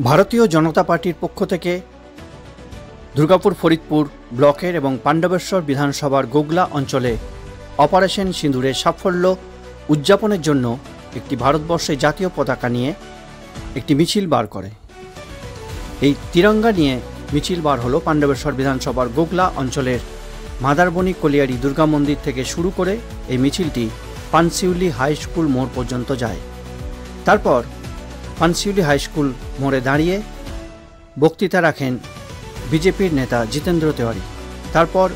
ভারতীয় জনতা পার্টির পক্ষ থেকে দুর্গাপুর ফরিদপুর ব্লকের এবং পাণ্ডবেশ্বর বিধানসভার গোগলা অঞ্চলে অপারেশন সিঁদুরের সাফল্য উদযাপনের জন্য একটি ভারতবর্ষের জাতীয় পতাকা নিয়ে একটি মিছিল বার করে। এই তিরঙ্গা নিয়ে মিছিল বার হলো পাণ্ডবেশ্বর বিধানসভার গোগলা অঞ্চলের মাদারবনি কলিয়ারি দুর্গা মন্দির থেকে শুরু করে এই মিছিলটি পানশিউলি হাই স্কুল মোড় পর্যন্ত যায়। তারপর পানশিউলি হাই স্কুল মোড়ে দাঁড়িয়ে বক্তৃতা রাখেন বিজেপির নেতা জিতেন্দ্র তেওয়ারি। তারপর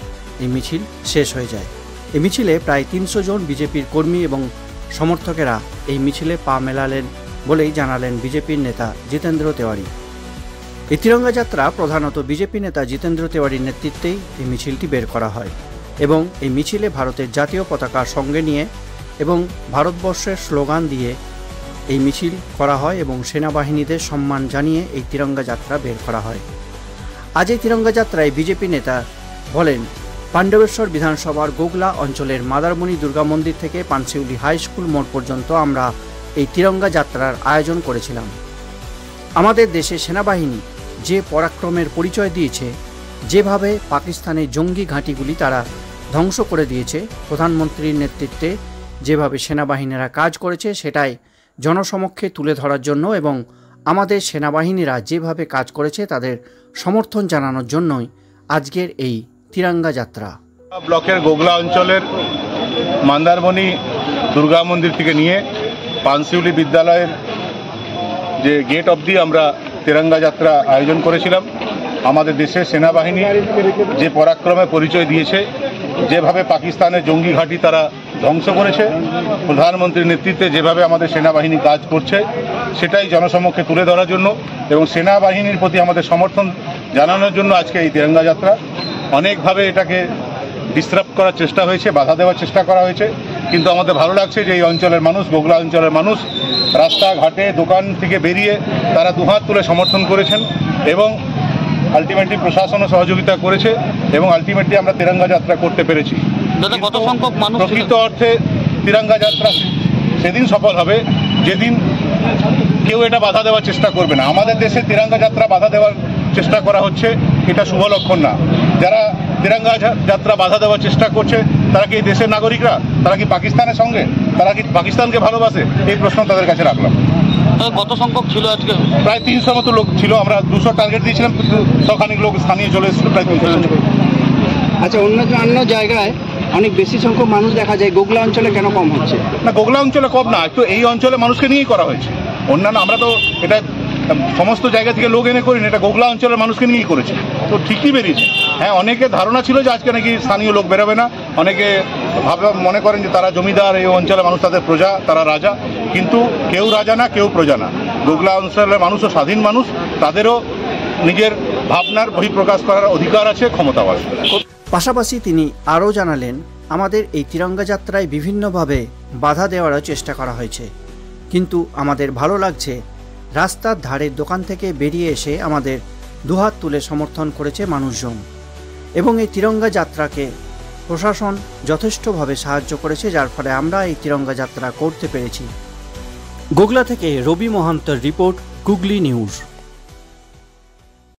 এই মিছিল শেষ হয়ে যায়। এই মিছিলে প্রায় 300 জন বিজেপির কর্মী এবং সমর্থকেরা এই মিছিলে পা মেলালেন বলেই জানালেন বিজেপির নেতা জিতেন্দ্র তেওয়ারি। এই তিরঙ্গা যাত্রা প্রধানত বিজেপি নেতা জিতেন্দ্র তেওয়ারির নেতৃত্বেই এই মিছিলটি বের করা হয় এবং এই মিছিলে ভারতের জাতীয় পতাকা সঙ্গে নিয়ে এবং ভারতবর্ষের স্লোগান দিয়ে এই মিছিল করা হয় এবং সেনাবাহিনীদের সম্মান জানিয়ে এই তিরঙ্গা যাত্রা বের করা হয়। আজ এই তিরঙ্গা যাত্রায় বিজেপি নেতা বলেন, পাণ্ডবেশ্বর বিধানসভার গোগলা অঞ্চলের মাদারমণি দুর্গা মন্দির থেকে পানশিউলি হাই স্কুল মোড় পর্যন্ত আমরা এই তিরঙ্গা যাত্রার আয়োজন করেছিলাম। আমাদের দেশে সেনাবাহিনী যে পরাক্রমের পরিচয় দিয়েছে, যেভাবে পাকিস্তানের জঙ্গি ঘাঁটিগুলি তারা ধ্বংস করে দিয়েছে, প্রধানমন্ত্রীর নেতৃত্বে যেভাবে সেনাবাহিনীরা কাজ করেছে সেটাই জনসমক্ষে তুলে ধরার জন্য এবং আমাদের সেনাবাহিনীরা যেভাবে কাজ করেছে তাদের সমর্থন জানানোর জন্যই আজকের এই তিরঙ্গা যাত্রা। ব্লকের গোগলা অঞ্চলের মান্দারমণি দুর্গা মন্দির থেকে নিয়ে পানশিউলি বিদ্যালয়ের যে গেট অবধি আমরা তিরঙ্গা যাত্রা আয়োজন করেছিলাম। আমাদের দেশের সেনাবাহিনী যে পরাক্রমে পরিচয় দিয়েছে, যেভাবে পাকিস্তানের জঙ্গি ঘাঁটি তারা ধ্বংস করেছে, প্রধানমন্ত্রীর নেতৃত্বে যেভাবে আমাদের সেনাবাহিনী কাজ করছে সেটাই জনসমক্ষে তুলে ধরার জন্য এবং সেনাবাহিনীর প্রতি আমাদের সমর্থন জানানোর জন্য আজকে এই তিরঙ্গা যাত্রা। অনেকভাবে এটাকে ডিস্টার্ব করার চেষ্টা হয়েছে, বাধা দেওয়ার চেষ্টা করা হয়েছে, কিন্তু আমাদের ভালো লাগছে যে এই অঞ্চলের মানুষ, গোগলা অঞ্চলের মানুষ রাস্তাঘাটে দোকান থেকে বেরিয়ে তারা দুহাত তুলে সমর্থন করেছেন এবং আলটিমেটলি প্রশাসনও সহযোগিতা করেছে এবং আলটিমেটলি আমরা তিরঙ্গা যাত্রা করতে পেরেছি। কত সংখ্যক মানুষ? প্রকৃত অর্থে তিরঙ্গা যাত্রা সেদিন সফল হবে যেদিন কেউ এটা বাধা দেওয়ার চেষ্টা করবে না। আমাদের দেশে তিরঙ্গা যাত্রা বাধা দেওয়ার চেষ্টা করা হচ্ছে, এটা শুভ লক্ষণ না। যারা তিরঙ্গা যাত্রা বাধা দেওয়ার চেষ্টা করছে তারা কি দেশের নাগরিকরা? তারা কি পাকিস্তানের সঙ্গে? তারা কি পাকিস্তানকে ভালোবাসে? এই প্রশ্ন তাদের কাছে রাখলাম। কত সংখ্যক ছিল আজকে? প্রায় 300 মতো লোক ছিল। আমরা 200 টার্গেট দিয়েছিলাম, কিন্তু সখানিক লোক স্থানীয় চলে এসেছিল, প্রায় 300। আচ্ছা, অন্য জায়গায় অনেক বেশি সংখ্যক মানুষ দেখা যায়, গোগলা অঞ্চলে কেন কম হচ্ছে? না, গোগলা অঞ্চলে কম না, একটু এই অঞ্চলে মানুষকে নিয়েই করা হয়েছে। অন্যান্য আমরা তো এটা সমস্ত জায়গা থেকে লোক এনে করিনি, এটা গোগলা অঞ্চলের মানুষকে নিয়েই করেছে, তো ঠিকই বেরিয়েছে। হ্যাঁ, অনেকে ধারণা ছিল যে আজকে নাকি স্থানীয় লোক বেরোবে না, অনেকে মনে করেন যে তারা জমিদার, এই অঞ্চলের মানুষ তাদের প্রজা, তারা রাজা, কিন্তু কেউ রাজা না, কেউ প্রজা না। গোগলা অঞ্চলের মানুষও স্বাধীন মানুষ, তাদেরও নিজের ভাবনার বহিঃপ্রকাশ করার অধিকার আছে, ক্ষমতাও আছে। পাশাপাশি তিনি আরও জানালেন, আমাদের এই তিরঙ্গা যাত্রায় বিভিন্নভাবে বাধা দেওয়ারও চেষ্টা করা হয়েছে, কিন্তু আমাদের ভালো লাগছে রাস্তার ধারের দোকান থেকে বেরিয়ে এসে আমাদের দুহাত তুলে সমর্থন করেছে মানুষজন এবং এই তিরঙ্গা যাত্রাকে প্রশাসন যথেষ্টভাবে সাহায্য করেছে, যার ফলে আমরা এই তিরঙ্গা যাত্রা করতে পেরেছি। গোগলা থেকে রবি মহান্তর রিপোর্ট, গুগলি নিউজ।